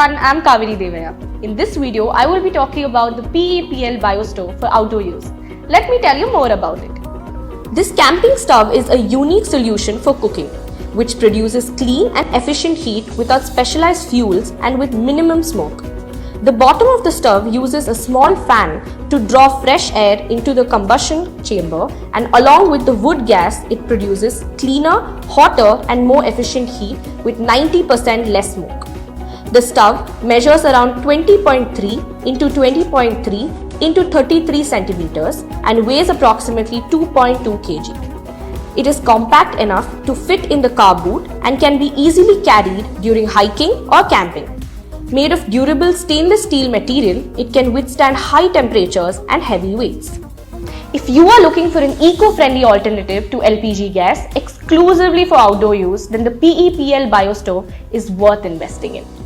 everyone, I'm Kaveri Devaya. In this video, I will be talking about the PEPL Biostove for outdoor use. Let me tell you more about it. This camping stove is a unique solution for cooking, which produces clean and efficient heat without specialized fuels and with minimum smoke. The bottom of the stove uses a small fan to draw fresh air into the combustion chamber, and along with the wood gas, it produces cleaner, hotter and more efficient heat with 90% less smoke. The stove measures around 20.3 into 20.3 into 33 centimeters and weighs approximately 2.2 kg. It is compact enough to fit in the car boot and can be easily carried during hiking or camping. Made of durable stainless steel material, it can withstand high temperatures and heavy weights. If you are looking for an eco-friendly alternative to LPG gas exclusively for outdoor use, then the PEPL Biostove is worth investing in.